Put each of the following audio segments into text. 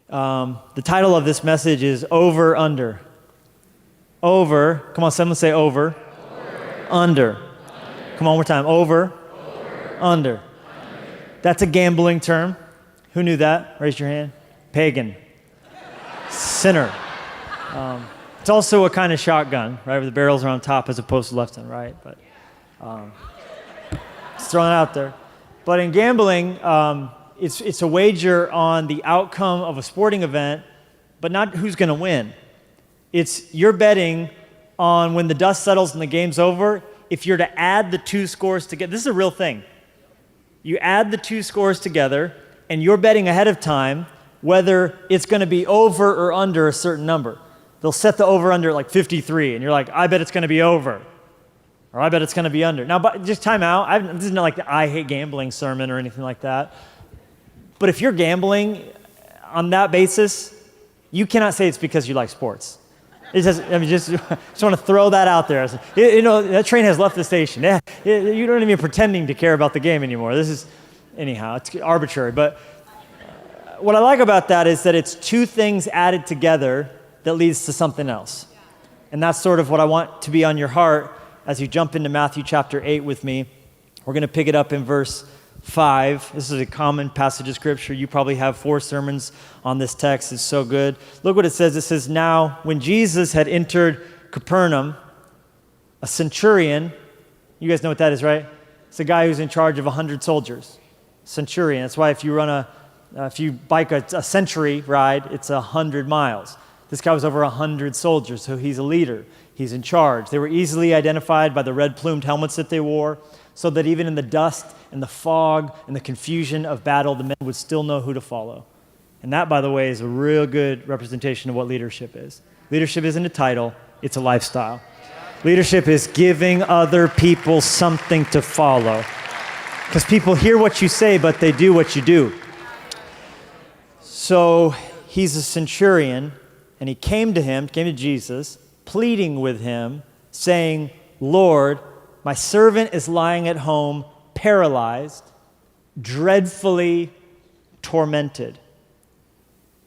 The title of this message is Over, Under. Over. Come on, someone say over. Under. Come on, one more time. Over. Under. That's a gambling term. Who knew that? Raise your hand. Pagan. Sinner. It's also a kind of shotgun, right? Where the barrels are on top as opposed to left and right. But just throwing it out there. But in gambling, it's a wager on the outcome of a sporting event, but not who's going to win. It's you're betting on when the dust settles and the game's over, if you're to add the two scores together. This is a real thing. You add the two scores together, and you're betting ahead of time whether it's going to be over or under a certain number. They'll set the over-under at like 53, and you're like, I bet it's going to be over, or I bet it's going to be under. Now, but just time out. This isn't like the I hate gambling sermon or anything like that. But if you're gambling on that basis, you cannot say it's because you like sports. Just want to throw that out there. That train has left the station. Yeah, you don't even pretending to care about the game anymore. Anyhow, it's arbitrary. But what I like about that is that it's two things added together that leads to something else. And that's sort of what I want to be on your heart as you jump into Matthew chapter 8 with me. We're going to pick it up in verse 5. This is a common passage of scripture. You probably have 4 sermons on this text. It's so good. Look what it says. It says, now when Jesus had entered Capernaum, a centurion, you guys know what that is, right? It's a guy who's in charge of 100 soldiers. Centurion. That's why if you bike a century ride, it's 100 miles. This guy was over 100 soldiers, so he's a leader. He's in charge. They were easily identified by the red plumed helmets that they wore, so that even in the dust and the fog and the confusion of battle, the men would still know who to follow. And that, by the way, is a real good representation of what leadership is. Leadership isn't a title, it's a lifestyle. Leadership is giving other people something to follow. Because people hear what you say, but they do what you do. So he's a centurion, and he came to Jesus, pleading with him, saying, Lord, my servant is lying at home, paralyzed, dreadfully tormented.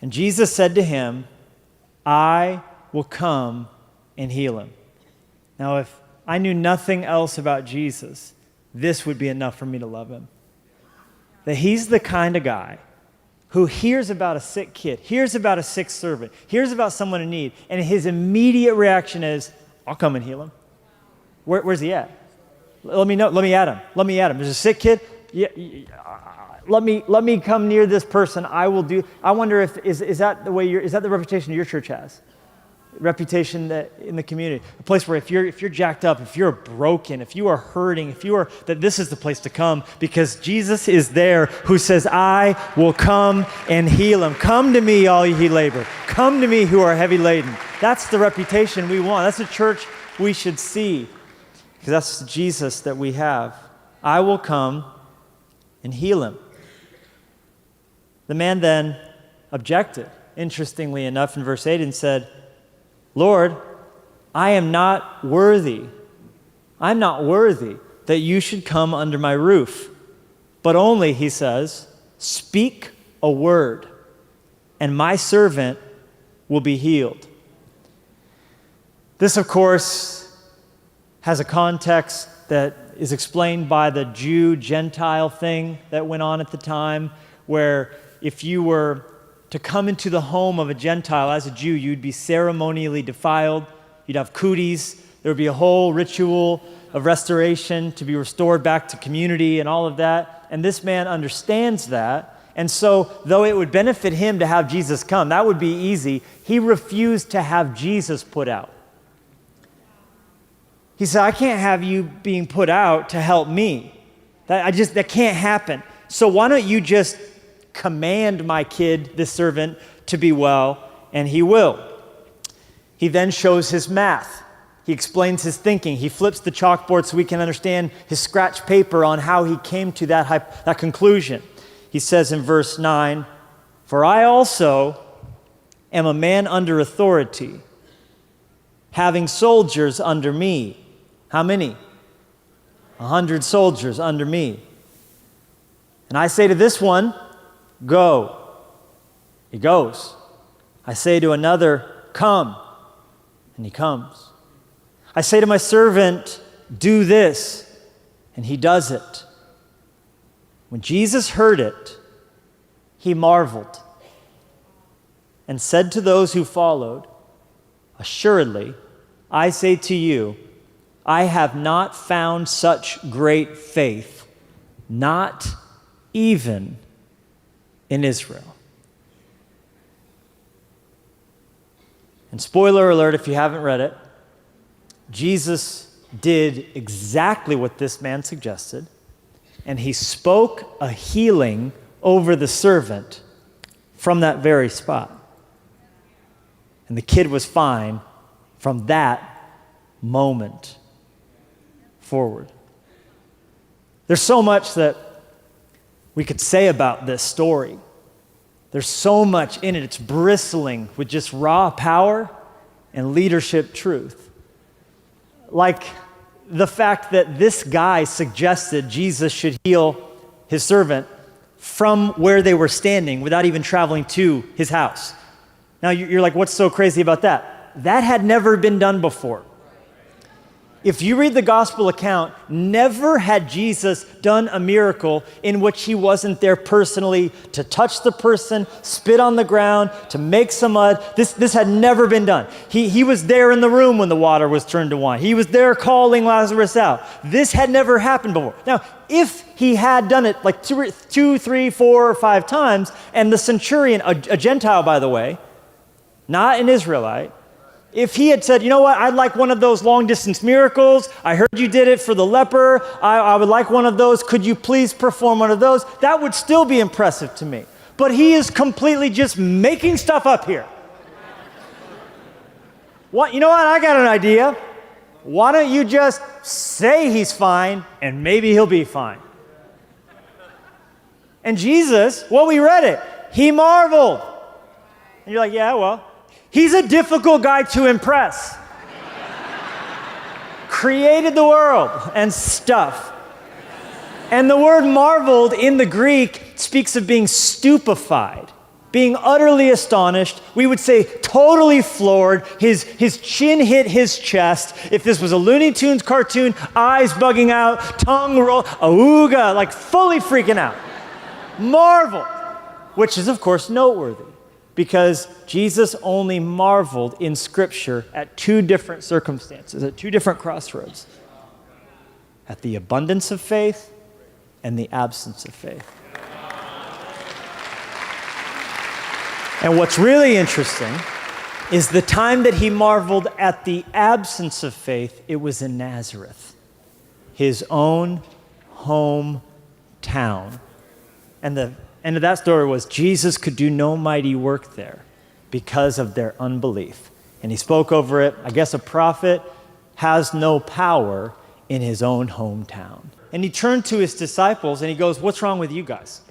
And Jesus said to him, I will come and heal him. Now, if I knew nothing else about Jesus, this would be enough for me to love him. That he's the kind of guy who hears about a sick kid, hears about a sick servant, hears about someone in need, and his immediate reaction is, I'll come and heal him. Where's he at? Let me know. Let me at him. There's a sick kid. Yeah, let me come near this person. I will do. I wonder if is that the way is that the reputation your church has? Reputation that in the community, a place where if you're jacked up, if you're broken, if you are hurting, that this is the place to come because Jesus is there who says, I will come and heal him. Come to me, all ye labor. Come to me who are heavy laden. That's the reputation we want. That's the church we should see because that's Jesus that we have. I will come and heal him. The man then objected, interestingly enough, in verse 8 and said, Lord, I am not worthy. I'm not worthy that you should come under my roof. But only, he says, speak a word, and my servant will be healed. This, of course, has a context that is explained by the Jew-Gentile thing that went on at the time, where if you were to come into the home of a Gentile as a Jew, you'd be ceremonially defiled. You'd have cooties. There would be a whole ritual of restoration to be restored back to community and all of that. And this man understands that. And so, though it would benefit him to have Jesus come, that would be easy, he refused to have Jesus put out. He said, I can't have you being put out to help me. That can't happen. So why don't you just command my kid, this servant, to be well, and he will. He then shows his math. He explains his thinking. He flips the chalkboard so we can understand his scratch paper on how he came to that conclusion. He says in verse 9, for I also am a man under authority, having soldiers under me. How many? 100 soldiers under me. And I say to this one, go. He goes. I say to another, come, and he comes. I say to my servant, do this, and he does it. When Jesus heard it, he marveled and said to those who followed, assuredly, I say to you, I have not found such great faith, not even in Israel. And spoiler alert, if you haven't read it, Jesus did exactly what this man suggested, and he spoke a healing over the servant from that very spot. And the kid was fine from that moment forward. There's so much that we could say about this story. There's so much in it. It's bristling with just raw power and leadership truth. Like the fact that this guy suggested Jesus should heal his servant from where they were standing without even traveling to his house. Now you're like, what's so crazy about that? That had never been done before. If you read the gospel account, never had Jesus done a miracle in which he wasn't there personally to touch the person, spit on the ground, to make some mud. This had never been done. He was there in the room when the water was turned to wine. He was there calling Lazarus out. This had never happened before. Now, if he had done it like 2, 3, 4, or 5 times, and the centurion, a Gentile, by the way, not an Israelite, if he had said, you know what, I'd like one of those long-distance miracles. I heard you did it for the leper. I would like one of those. Could you please perform one of those? That would still be impressive to me. But he is completely just making stuff up here. What? You know what? I got an idea. Why don't you just say he's fine, and maybe he'll be fine? And Jesus, well, we read it. He marveled. And you're like, yeah, well, he's a difficult guy to impress. Created the world and stuff. And the word marveled in the Greek speaks of being stupefied, being utterly astonished. We would say totally floored. His chin hit his chest. If this was a Looney Tunes cartoon, eyes bugging out, tongue roll, auga, like fully freaking out. Marveled, which is of course noteworthy, because Jesus only marveled in Scripture at 2 different circumstances, at 2 different crossroads. At the abundance of faith and the absence of faith. And what's really interesting is the time that he marveled at the absence of faith, it was in Nazareth, his own hometown. And the end of that story was Jesus could do no mighty work there because of their unbelief. And he spoke over it. I guess a prophet has no power in his own hometown. And he turned to his disciples and he goes, what's wrong with you guys?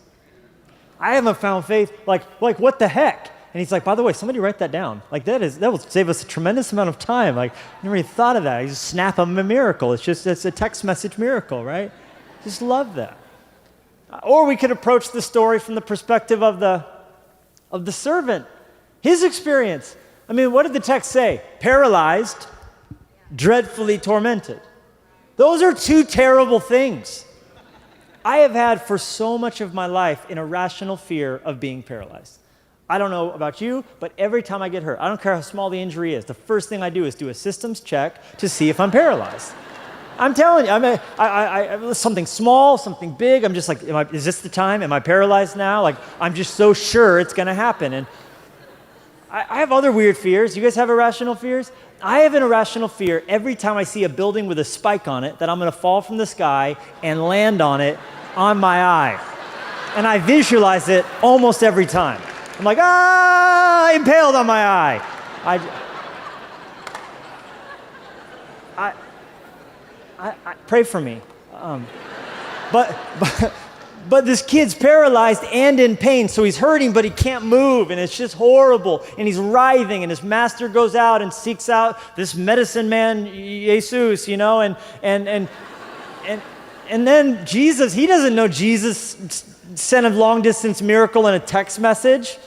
I haven't found faith. Like what the heck? And he's like, by the way, somebody write that down. Like that will save us a tremendous amount of time. Like, I never even thought of that. You just snap them a miracle. It's a text message miracle, right? Just love that. Or we could approach the story from the perspective of the servant, his experience. I mean, what did the text say? Paralyzed, dreadfully tormented. Those are 2 terrible things. I have had for so much of my life an irrational fear of being paralyzed. I don't know about you, but every time I get hurt, I don't care how small the injury is, the first thing I do is do a systems check to see if I'm paralyzed. I'm telling you, I something small, something big, I'm just like, is this the time? Am I paralyzed now? Like, I'm just so sure it's going to happen. And I have other weird fears. You guys have irrational fears? I have an irrational fear every time I see a building with a spike on it that I'm going to fall from the sky and land on it on my eye. And I visualize it almost every time. I'm like, impaled on my eye. I pray for me. But this kid's paralyzed and in pain, so he's hurting, but he can't move, and it's just horrible. And he's writhing, and his master goes out and seeks out this medicine man, Jesus, you know, and then Jesus, he doesn't know Jesus sent a long-distance miracle in a text message.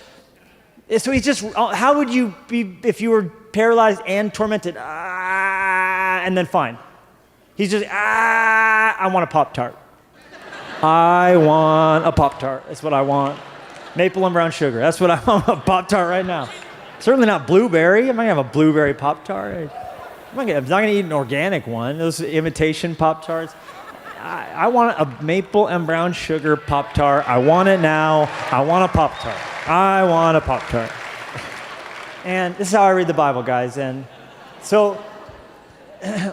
So he's just, how would you be if you were paralyzed and tormented? And then fine. He's just, I want a Pop-Tart. I want a Pop-Tart. That's what I want. Maple and brown sugar. That's what I want, a Pop-Tart right now. Certainly not blueberry. I'm not going to have a blueberry Pop-Tart. I'm not going to eat an organic one. Those imitation Pop-Tarts. I want a maple and brown sugar Pop-Tart. I want it now. I want a Pop-Tart. I want a Pop-Tart. And this is how I read the Bible, guys. And so,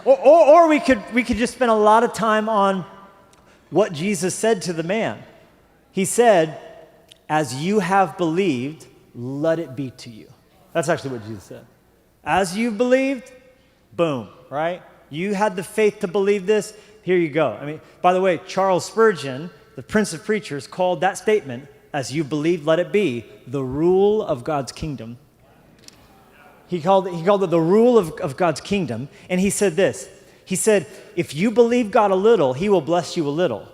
or we could just spend a lot of time on what Jesus said to the man. He said, as you have believed, let it be to you. That's actually what Jesus said. As you believed, boom, right? You had the faith to believe this, here you go. I mean, by the way, Charles Spurgeon, the Prince of Preachers, called that statement, as you believed, let it be, the rule of God's kingdom. He called it the rule of God's kingdom, and he said this. He said, if you believe God a little, he will bless you a little.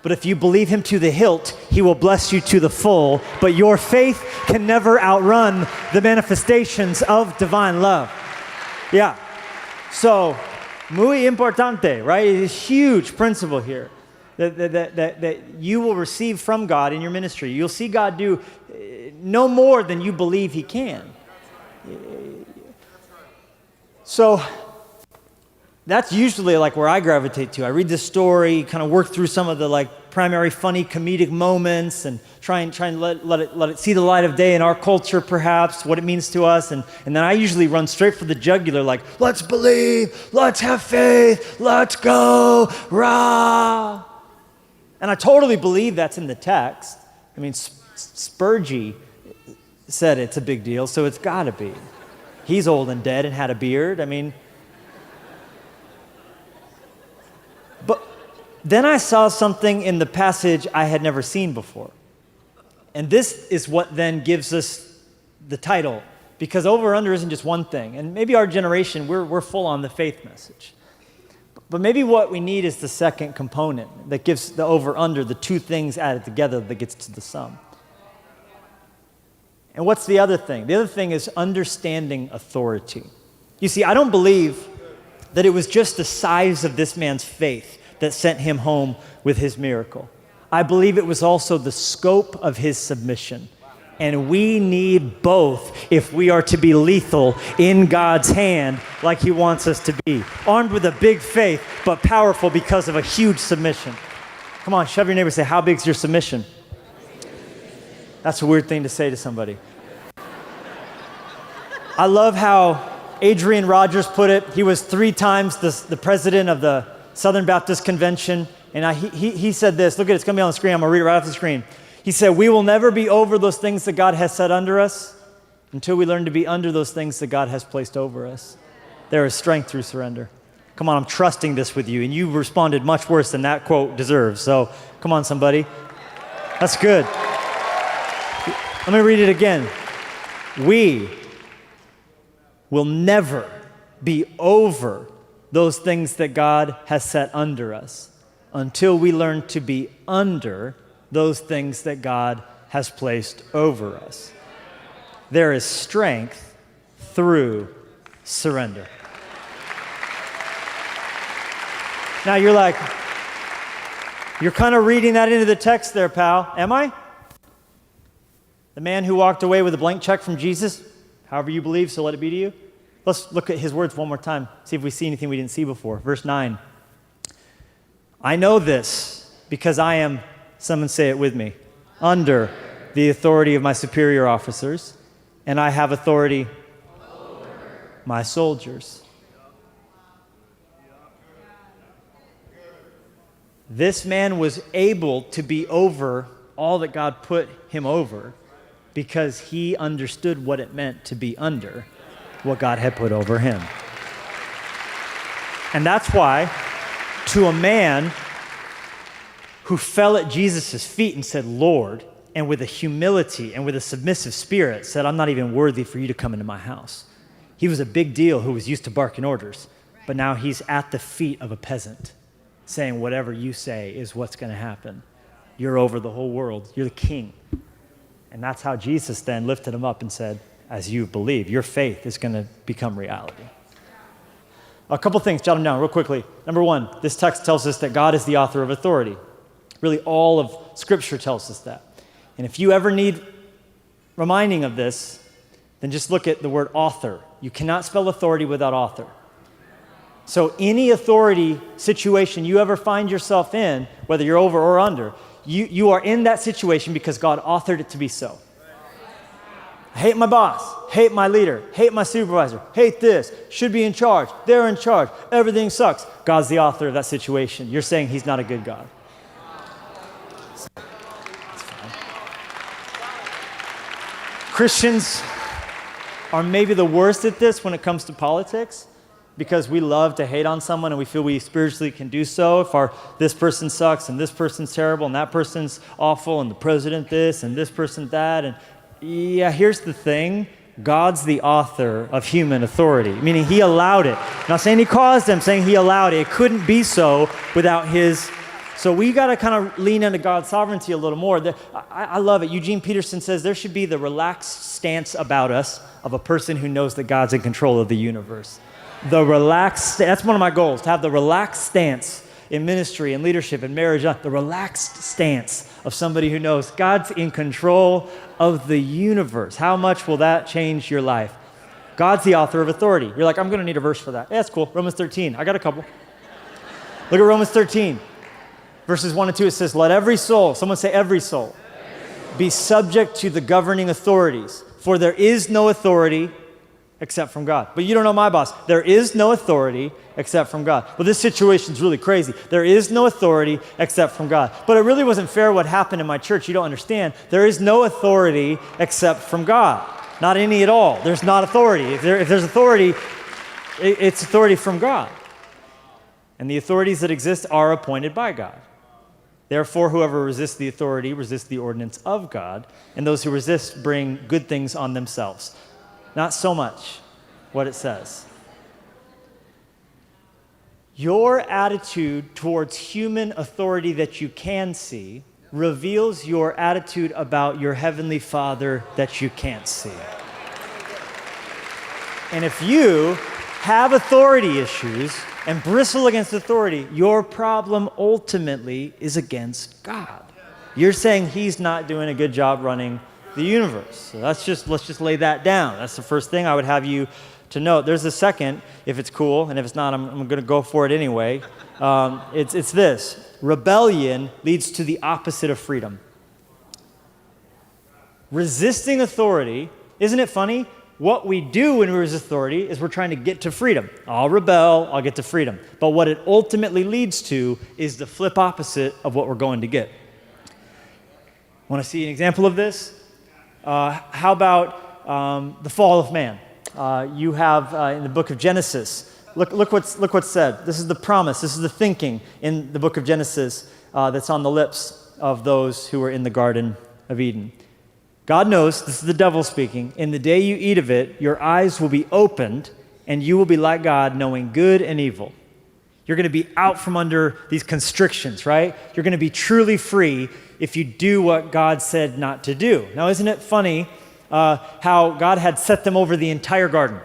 But if you believe him to the hilt, he will bless you to the full. But your faith can never outrun the manifestations of divine love. Yeah. So, muy importante, right? It's a huge principle here that you will receive from God in your ministry. You'll see God do no more than you believe he can. So, that's usually like where I gravitate to. I read this story, kind of work through some of the like primary funny comedic moments and try and let it see the light of day in our culture perhaps, what it means to us. And then I usually run straight for the jugular like, let's believe, let's have faith, let's go, rah. And I totally believe that's in the text. I mean, Spurgeon said it's a big deal, so it's got to be. He's old and dead and had a beard. I mean, but then I saw something in the passage I had never seen before. And this is what then gives us the title, because over under isn't just one thing. And maybe our generation, we're full on the faith message. But maybe what we need is the second component that gives the over under, the two things added together that gets to the sum. And what's the other thing? The other thing is understanding authority. You see, I don't believe that it was just the size of this man's faith that sent him home with his miracle. I believe it was also the scope of his submission. And we need both if we are to be lethal in God's hand like he wants us to be. Armed with a big faith, but powerful because of a huge submission. Come on, shove your neighbor and say, how big is your submission? That's a weird thing to say to somebody. I love how Adrian Rogers put it. He was 3 times the president of the Southern Baptist Convention. And he said this. Look at it. It's going to be on the screen. I'm going to read it right off the screen. He said, we will never be over those things that God has set under us until we learn to be under those things that God has placed over us. There is strength through surrender. Come on, I'm trusting this with you. And you responded much worse than that quote deserves. So come on, somebody. That's good. Let me read it again. We will never be over those things that God has set under us until we learn to be under those things that God has placed over us. There is strength through surrender. Now you're like, you're kind of reading that into the text there, pal. Am I? The man who walked away with a blank check from Jesus, however you believe, so let it be to you. Let's look at his words one more time, see if we see anything we didn't see before. Verse 9. I know this because I am, someone say it with me, under the authority of my superior officers, and I have authority over my soldiers. This man was able to be over all that God put him over because he understood what it meant to be under what God had put over him. And that's why, to a man who fell at Jesus' feet and said, Lord, and with a humility and with a submissive spirit said, I'm not even worthy for you to come into my house. He was a big deal who was used to barking orders, but now he's at the feet of a peasant saying, whatever you say is what's going to happen. You're over the whole world. You're the king. And that's how Jesus then lifted him up and said, as you believe, your faith is going to become reality. A couple things, jot them down real quickly. Number one, this text tells us that God is the author of authority. Really, all of Scripture tells us that. And if you ever need reminding of this, then just look at the word author. You cannot spell authority without author. So any authority situation you ever find yourself in, whether you're over or under, you are in that situation because God authored it to be so. I hate my boss, hate my leader, hate my supervisor, hate this, should be in charge, they're in charge, everything sucks. God's the author of that situation. You're saying he's not a good God. Christians are maybe the worst at this when it comes to politics because we love to hate on someone and we feel we spiritually can do so. If this person sucks and this person's terrible and that person's awful and the president this and this person that. And yeah, here's the thing. God's the author of human authority, meaning he allowed it. I'm not saying he caused it, I'm saying he allowed it. It couldn't be so without his. So we got to kind of lean into God's sovereignty a little more. I love it. Eugene Peterson says there should be the relaxed stance about us of a person who knows that God's in control of the universe. That's one of my goals, to have the relaxed stance in ministry and leadership and marriage, the relaxed stance of somebody who knows God's in control of the universe. How much will that change your life? God's the author of authority. You're like, I'm going to need a verse for that. Yeah, that's cool. Romans 13. I got a couple. Look at Romans 13. Verses 1 and 2, it says, let every soul, someone say every soul, be subject to the governing authorities. For there is no authority except from God. But you don't know my boss. There is no authority except from God. Well, this situation's really crazy. There is no authority except from God. But it really wasn't fair what happened in my church. You don't understand. There is no authority except from God. Not any at all. There's not authority. If there's authority, it's authority from God. And the authorities that exist are appointed by God. Therefore, whoever resists the authority resists the ordinance of God, and those who resist bring good things on themselves. Not so much what it says. Your attitude towards human authority that you can see reveals your attitude about your Heavenly Father that you can't see. And if you have authority issues and bristle against authority, your problem ultimately is against God. You're saying he's not doing a good job running the universe. So let's just lay that down. That's the first thing I would have you to note. There's a second, if it's cool, and if it's not, I'm going to go for it anyway. It's this. Rebellion leads to the opposite of freedom. Resisting authority, isn't it funny? What we do when we resist authority is we're trying to get to freedom. I'll rebel, I'll get to freedom. But what it ultimately leads to is the flip opposite of what we're going to get. Want to see an example of this? How about the fall of man? You have in the book of Genesis, look what's said. This is the promise, this is the thinking in the book of Genesis that's on the lips of those who were in the Garden of Eden. God knows, this is the devil speaking, in the day you eat of it, your eyes will be opened, and you will be like God, knowing good and evil. You're going to be out from under these constrictions, right? You're going to be truly free if you do what God said not to do. Now, isn't it funny how God had set them over the entire garden?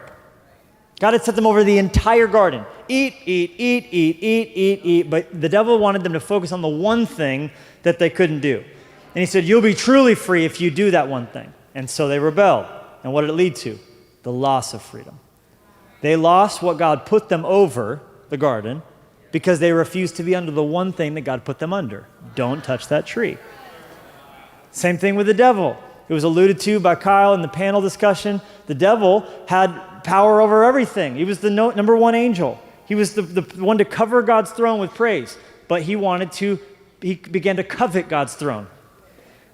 God had set them over the entire garden. Eat, but the devil wanted them to focus on the one thing that they couldn't do. And he said, you'll be truly free if you do that one thing. And so they rebelled. And what did it lead to? The loss of freedom. They lost what God put them over, the garden, because they refused to be under the one thing that God put them under. Don't touch that tree. Same thing with the devil. It was alluded to by Kyle in the panel discussion. The devil had power over everything. He was the number one angel. He was the one to cover God's throne with praise. But he began to covet God's throne.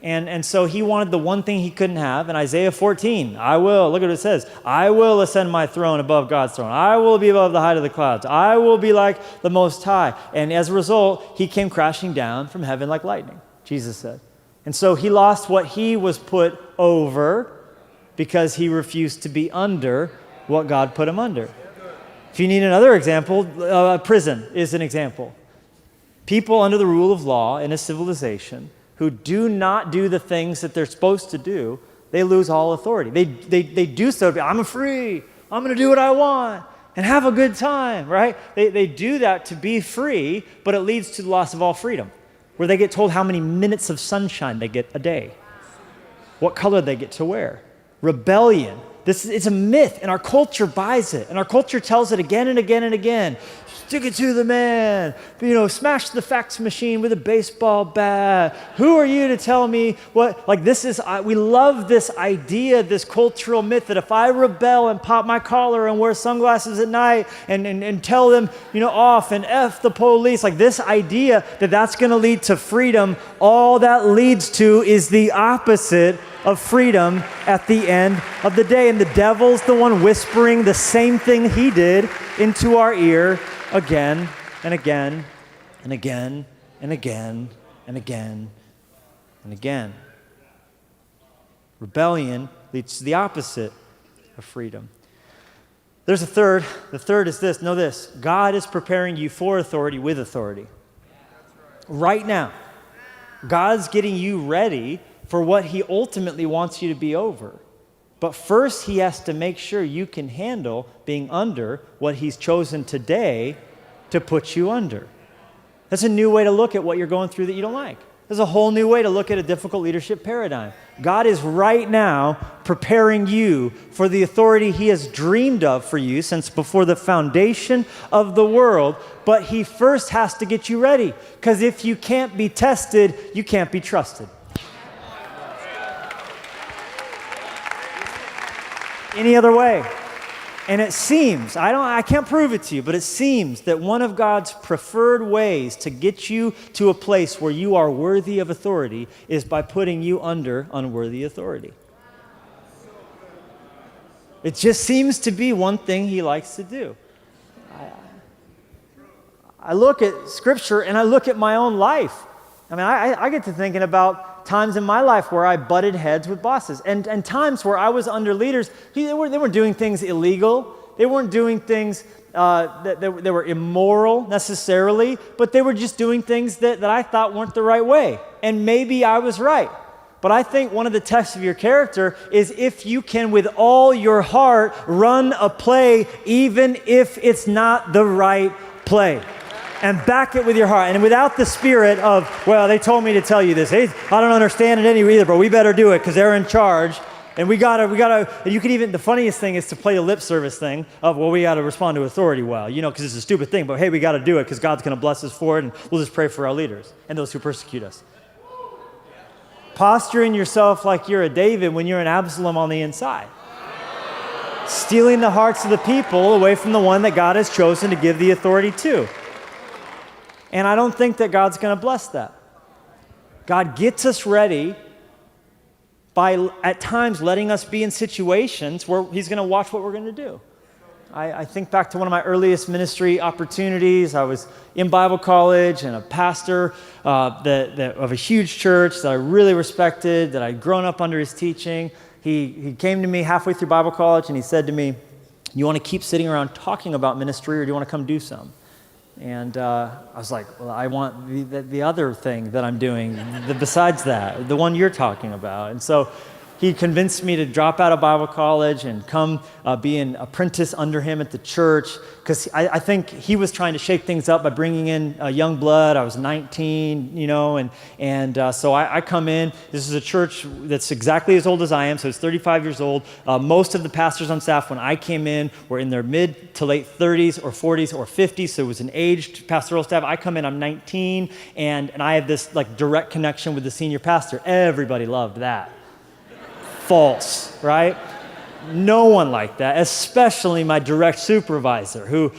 And so he wanted the one thing he couldn't have. In Isaiah 14, look at what it says. I will ascend my throne above God's throne. I will be above the height of the clouds. I will be like the Most High. And as a result, he came crashing down from heaven like lightning, Jesus said. And so he lost what he was put over because he refused to be under what God put him under. If you need another example, prison is an example. People under the rule of law in a civilization who do not do the things that they're supposed to do, they lose all authority. They do so, I'm free, I'm going to do what I want, and have a good time, right? They do that to be free, but it leads to the loss of all freedom, where they get told how many minutes of sunshine they get a day, what color they get to wear. Rebellion. It's a myth, and our culture buys it, and our culture tells it again and again and again. Stick it to the man. Smash the fax machine with a baseball bat. Who are you to tell me what? We love this idea, this cultural myth that if I rebel and pop my collar and wear sunglasses at night and tell them, off and F the police, like this idea that that's going to lead to freedom, all that leads to is the opposite of freedom at the end of the day. And the devil's the one whispering the same thing he did into our ear again and again and again and again and again and again. Rebellion leads to the opposite of freedom. There's a third. The third is this. Know this. God is preparing you for authority with authority. Right now. God's getting you ready for what he ultimately wants you to be over. But first, he has to make sure you can handle being under what he's chosen today to put you under. That's a new way to look at what you're going through that you don't like. There's a whole new way to look at a difficult leadership paradigm. God is right now preparing you for the authority he has dreamed of for you since before the foundation of the world, but he first has to get you ready, because if you can't be tested, you can't be trusted. Any other way. And it seems, I can't prove it to you, but it seems that one of God's preferred ways to get you to a place where you are worthy of authority is by putting you under unworthy authority. It just seems to be one thing he likes to do. I look at Scripture and I look at my own life. I get to thinking about times in my life where I butted heads with bosses, and times where I was under leaders. They weren't doing things illegal. They weren't doing things that were immoral necessarily, but they were just doing things that I thought weren't the right way. And maybe I was right. But I think one of the tests of your character is if you can, with all your heart, run a play, even if it's not the right play. And back it with your heart. And without the spirit of, well, they told me to tell you this. Hey, I don't understand it anyway either, but we better do it because they're in charge. And we gotta, and you could even, the funniest thing is to play the lip service thing of, well, we gotta respond to authority well, because it's a stupid thing, but hey, we gotta do it because God's gonna bless us for it, and we'll just pray for our leaders and those who persecute us. Posturing yourself like you're a David when you're an Absalom on the inside. Stealing the hearts of the people away from the one that God has chosen to give the authority to. And I don't think that God's going to bless that. God gets us ready by, at times, letting us be in situations where he's going to watch what we're going to do. I think back to one of my earliest ministry opportunities. I was in Bible college and a pastor of a huge church that I really respected, that I'd grown up under his teaching. He came to me halfway through Bible college and he said to me, you want to keep sitting around talking about ministry, or do you want to come do some? And I was like, well, I want the other thing that I'm doing, besides that, the one you're talking about. And so he convinced me to drop out of Bible college and come be an apprentice under him at the church, because I think he was trying to shake things up by bringing in young blood. I was 19, and so I come in. This is a church that's exactly as old as I am, so it's 35 years old. Most of the pastors on staff when I came in were in their mid to late 30s or 40s or 50s, so it was an aged pastoral staff. I come in, I'm 19, and I have this direct connection with the senior pastor. Everybody loved that. False, right? No one liked that, especially my direct supervisor who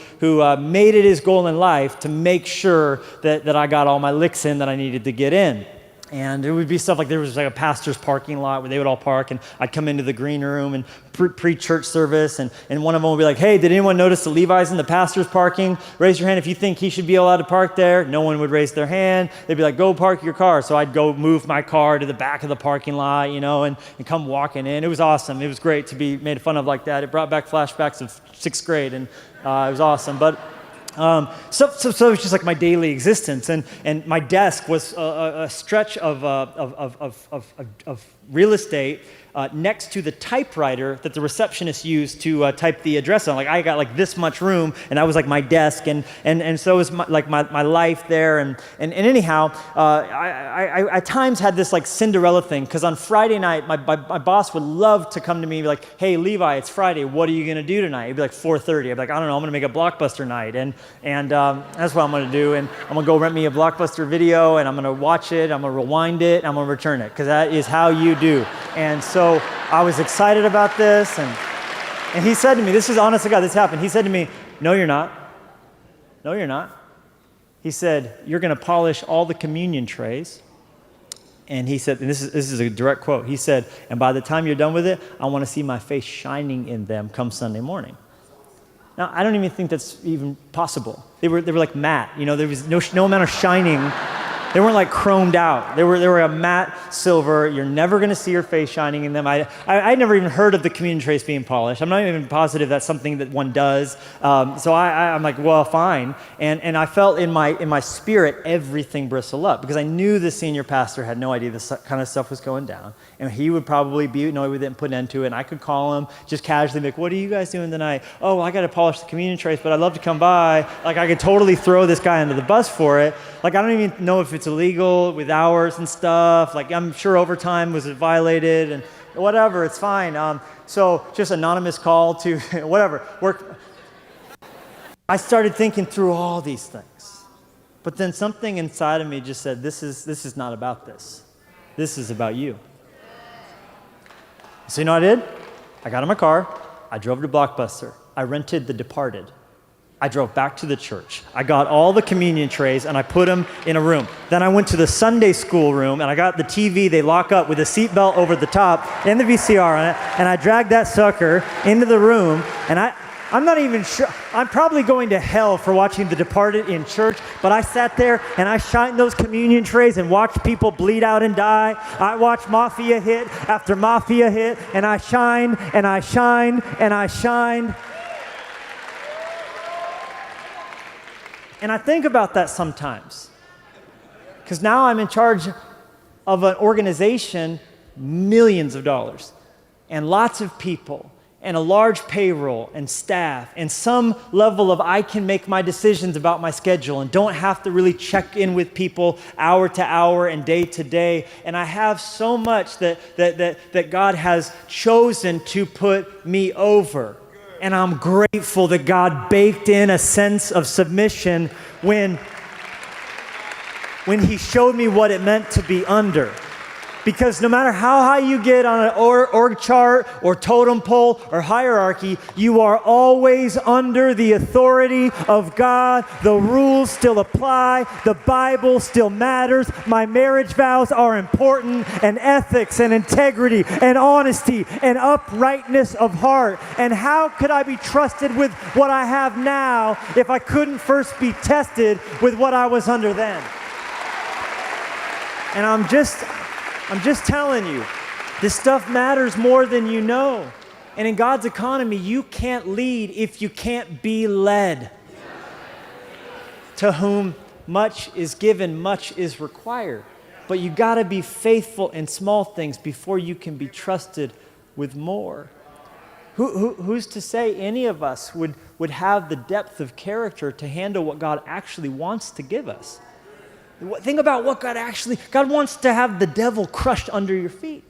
made it his goal in life to make sure that I got all my licks in that I needed to get in. And it would be stuff like there was a pastor's parking lot where they would all park, and I'd come into the green room and pre-church service, and one of them would be like, hey, did anyone notice the Levi's in the pastor's parking? Raise your hand if you think he should be allowed to park there. No one would raise their hand. They'd be like, go park your car. So I'd go move my car to the back of the parking lot, and come walking in. It was awesome. It was great to be made fun of like that. It brought back flashbacks of 6th grade, and it was awesome. But So it was just like my daily existence, and my desk was a stretch of real estate next to the typewriter that the receptionist used to type the address on. Like I got like this much room, and that was like my desk, and so it was my life there. And anyhow, I at times had this like Cinderella thing, because on Friday night, my boss would love to come to me and be like, "Hey Levi, it's Friday. What are you gonna do tonight?" It'd be like 4:30. I'd be like, "I don't know. I'm gonna make a Blockbuster night," and that's what I'm gonna do. And I'm gonna go rent me a Blockbuster video, and I'm gonna watch it. I'm gonna rewind it. And I'm gonna return it, because that is how you do. And so I was excited about this, and he said to me, this is honest to God, this happened. He said to me, "No, you're not. No, you're not." He said, "You're going to polish all the communion trays." And he said, and this is a direct quote. He said, "And by the time you're done with it, I want to see my face shining in them come Sunday morning." Now, I don't even think that's even possible. They were like matte. You know, there was no amount of shining. They weren't like chromed out. They were a matte silver. You're never going to see your face shining in them. I never even heard of the communion trays being polished. I'm not even positive that's something that one does. So I'm like, well, fine. And I felt in my spirit everything bristle up, because I knew the senior pastor had no idea this kind of stuff was going down. And he would probably be annoyed with it and put an end to it. And I could call him just casually, be like, "What are you guys doing tonight?" "Oh, well, I got to polish the communion trays, but I'd love to come by." Like I could totally throw this guy under the bus for it. Like I don't even know if it's illegal with hours and stuff. Like I'm sure overtime was violated and whatever, it's fine. So just anonymous call to whatever. Work. I started thinking through all these things. But then something inside of me just said, this is not about this. This is about you. So you know what I did? I got in my car. I drove to Blockbuster. I rented The Departed. I drove back to the church. I got all the communion trays and I put them in a room. Then I went to the Sunday school room and I got the TV they lock up with a seatbelt over the top and the VCR on it, and I dragged that sucker into the room, and I'm not even sure. I'm probably going to hell for watching The Departed in church, but I sat there and I shined those communion trays and watched people bleed out and die. I watched Mafia hit after Mafia hit, and I shined and I shined and I shined. And I think about that sometimes, because now I'm in charge of an organization, millions of dollars, and lots of people, and a large payroll and staff, and some level of I can make my decisions about my schedule and don't have to really check in with people hour to hour and day to day. And I have so much that God has chosen to put me over. And I'm grateful that God baked in a sense of submission when He showed me what it meant to be under. Because no matter how high you get on an org chart or totem pole or hierarchy, you are always under the authority of God. The rules still apply. The Bible still matters. My marriage vows are important, and ethics and integrity and honesty and uprightness of heart. And how could I be trusted with what I have now if I couldn't first be tested with what I was under then? And I'm just telling you, this stuff matters more than you know. And in God's economy, you can't lead if you can't be led. To whom much is given, much is required. But you got to be faithful in small things before you can be trusted with more. Who's to say any of us would have the depth of character to handle what God actually wants to give us? Think about what God wants to have the devil crushed under your feet.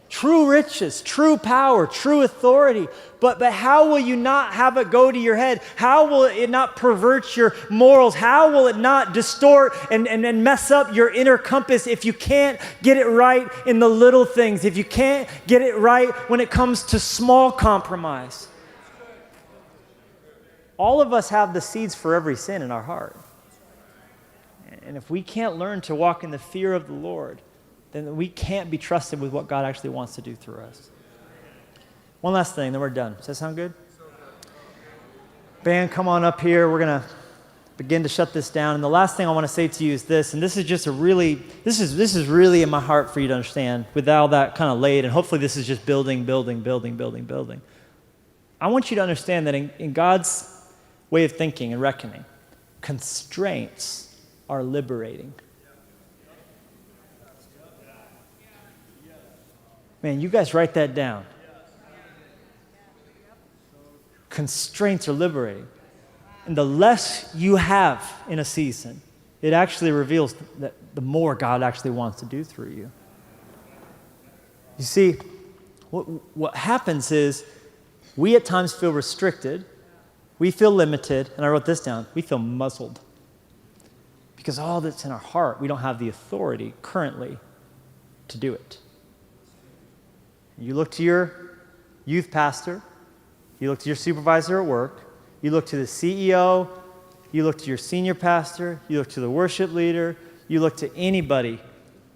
True riches, true power, true authority. But how will you not have it go to your head? How will it not pervert your morals? How will it not distort and mess up your inner compass if you can't get it right in the little things, if you can't get it right when it comes to small compromise? All of us have the seeds for every sin in our heart. And if we can't learn to walk in the fear of the Lord, then we can't be trusted with what God actually wants to do through us. One last thing, then we're done. Does that sound good? Band, come on up here. We're going to begin to shut this down. And the last thing I want to say to you is this, and this is just this is really in my heart for you to understand with all that kind of laid, and hopefully this is just building. I want you to understand that in God's way of thinking and reckoning. Constraints are liberating. Man, you guys write that down. Constraints are liberating. And the less you have in a season, it actually reveals that the more God actually wants to do through you. You see, what happens is we at times feel restricted, we feel limited, and I wrote this down, we feel muzzled. Because all that's in our heart, we don't have the authority currently to do it. You look to your youth pastor, you look to your supervisor at work, you look to the CEO, you look to your senior pastor, you look to the worship leader, you look to anybody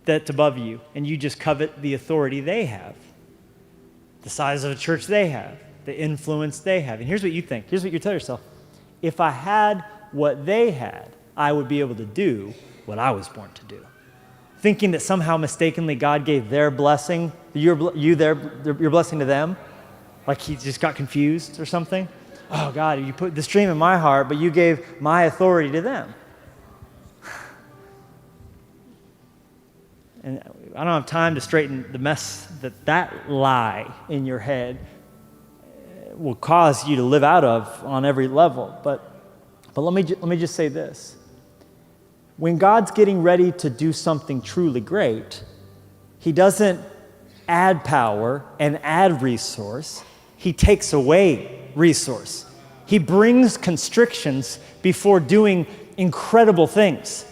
that's above you, and you just covet the authority they have, the size of the church they have, the influence they have. And here's what you think. Here's what you tell yourself. If I had what they had, I would be able to do what I was born to do. Thinking that somehow mistakenly God gave their blessing, your blessing to them, like he just got confused or something. Oh, God, you put this dream in my heart, but you gave my authority to them. And I don't have time to straighten the mess that lie in your head will cause you to live out of on every level. But let me just say this. When God's getting ready to do something truly great, he doesn't add power and add resource. He takes away resource. He brings constrictions before doing incredible things.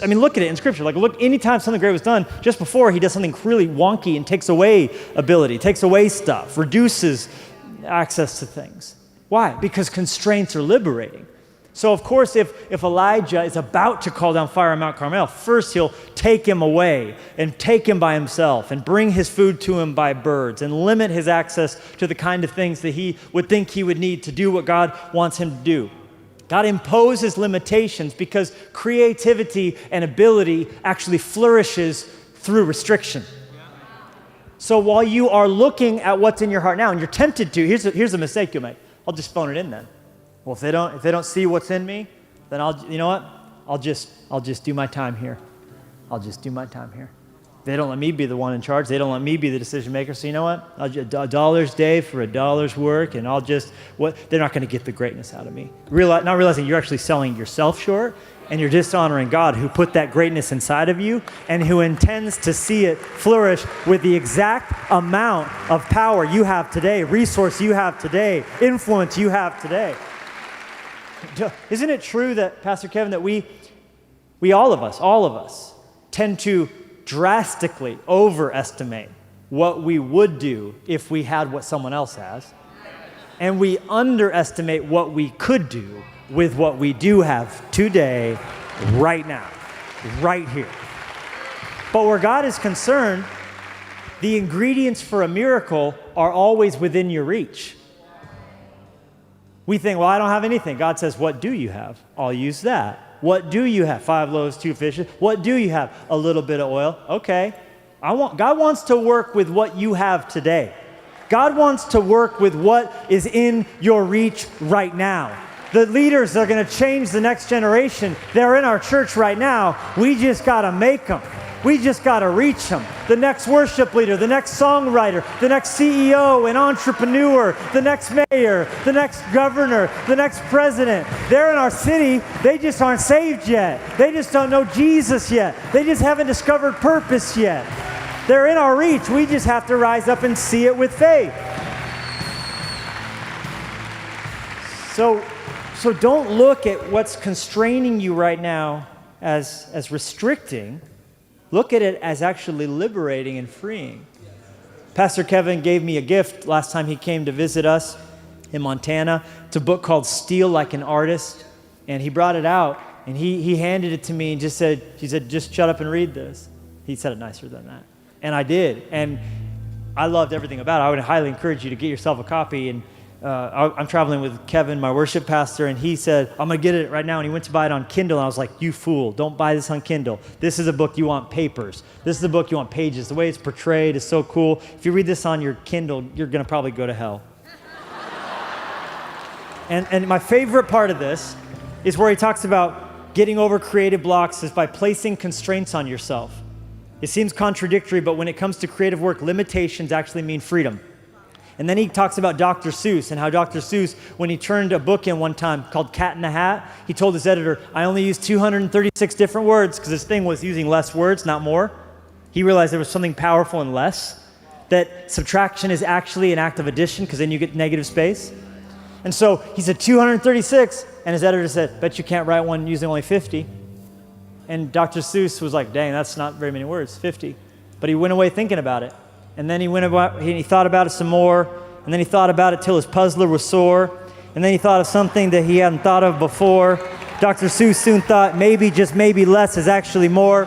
I mean, look at it in Scripture. Like, look, anytime something great was done, just before he does something really wonky and takes away ability, takes away stuff, reduces access to things. Why? Because constraints are liberating. So, of course, if Elijah is about to call down fire on Mount Carmel, first he'll take him away and take him by himself and bring his food to him by birds and limit his access to the kind of things that he would think he would need to do what God wants him to do. God imposes limitations because creativity and ability actually flourishes through restriction. So while you are looking at what's in your heart now and you're tempted to, here's a mistake you'll make. I'll just phone it in then. Well, if they don't see what's in me, then I'll just do my time here. I'll just do my time here. They don't let me be the one in charge. They don't let me be the decision maker. So you know what? $1 a day for $1 work, and they're not going to get the greatness out of me. Not realizing you're actually selling yourself short, and you're dishonoring God who put that greatness inside of you and who intends to see it flourish with the exact amount of power you have today, resource you have today, influence you have today. Isn't it true that, Pastor Kevin, that we all of us, tend to drastically overestimate what we would do if we had what someone else has, and we underestimate what we could do with what we do have today, right now, right here. But where God is concerned, the ingredients for a miracle are always within your reach. We think, well, I don't have anything. God says, what do you have? I'll use that. What do you have? 5 loaves, 2 fishes. What do you have? A little bit of oil. Okay. God wants to work with what you have today. God wants to work with what is in your reach right now. The leaders that are going to change the next generation, they're in our church right now. We just got to make them. We just got to reach them. The next worship leader, the next songwriter, the next CEO and entrepreneur, the next mayor, the next governor, the next president. They're in our city. They just aren't saved yet. They just don't know Jesus yet. They just haven't discovered purpose yet. They're in our reach. We just have to rise up and see it with faith. So don't look at what's constraining you right now as restricting. Look at it as actually liberating and freeing. Pastor Kevin gave me a gift last time he came to visit us in Montana. It's a book called Steal Like an Artist. And he brought it out, and he handed it to me and he said, just shut up and read this. He said it nicer than that. And I did. And I loved everything about it. I would highly encourage you to get yourself a copy. And I'm traveling with Kevin, my worship pastor, and he said, I'm going to get it right now. And he went to buy it on Kindle, and I was like, you fool, don't buy this on Kindle. This is a book you want papers. This is a book you want pages. The way it's portrayed is so cool. If you read this on your Kindle, you're going to probably go to hell. And my favorite part of this is where he talks about getting over creative blocks is by placing constraints on yourself. It seems contradictory, but when it comes to creative work, limitations actually mean freedom. And then he talks about Dr. Seuss and how Dr. Seuss, when he turned a book in one time called Cat in the Hat, he told his editor, I only used 236 different words because his thing was using less words, not more. He realized there was something powerful in less, that subtraction is actually an act of addition because then you get negative space. And so he said 236, and his editor said, bet you can't write one using only 50. And Dr. Seuss was like, dang, that's not very many words, 50. But he went away thinking about it. And then he thought about it some more, and then he thought about it till his puzzler was sore, and then he thought of something that he hadn't thought of before. Dr. Seuss soon thought maybe, just maybe less is actually more.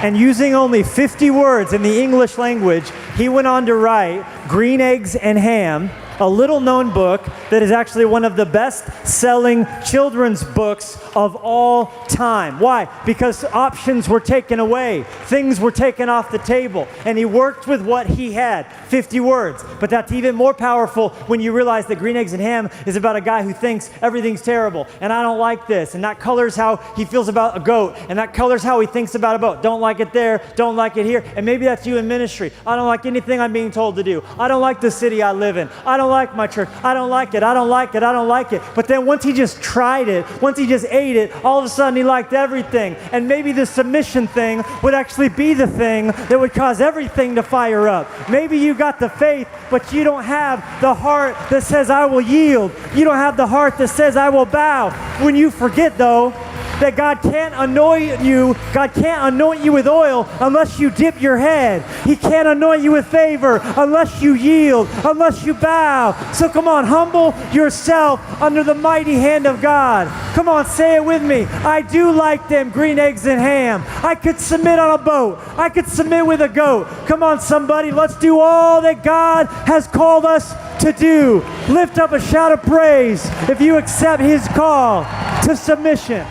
And using only 50 words in the English language, he went on to write Green Eggs and Ham, a little-known book that is actually one of the best-selling children's books of all time. Why? Because options were taken away. Things were taken off the table. And he worked with what he had, 50 words. But that's even more powerful when you realize that Green Eggs and Ham is about a guy who thinks everything's terrible, and I don't like this, and that colors how he feels about a goat, and that colors how he thinks about a boat. Don't like it there, don't like it here. And maybe that's you in ministry. I don't like anything I'm being told to do. I don't like the city I live in. I don't like my church. I don't like it. I don't like it. I don't like it. But then once he just tried it, once he just ate it, all of a sudden he liked everything. And maybe the submission thing would actually be the thing that would cause everything to fire up. Maybe you got the faith, but you don't have the heart that says, I will yield. You don't have the heart that says, I will bow. When you forget, though, that God can't anoint you with oil unless you dip your head. He can't anoint you with favor unless you yield, unless you bow. So come on, humble yourself under the mighty hand of God. Come on, say it with me. I do like them green eggs and ham. I could submit on a boat. I could submit with a goat. Come on, somebody, let's do all that God has called us to do. Lift up a shout of praise if you accept his call to submission.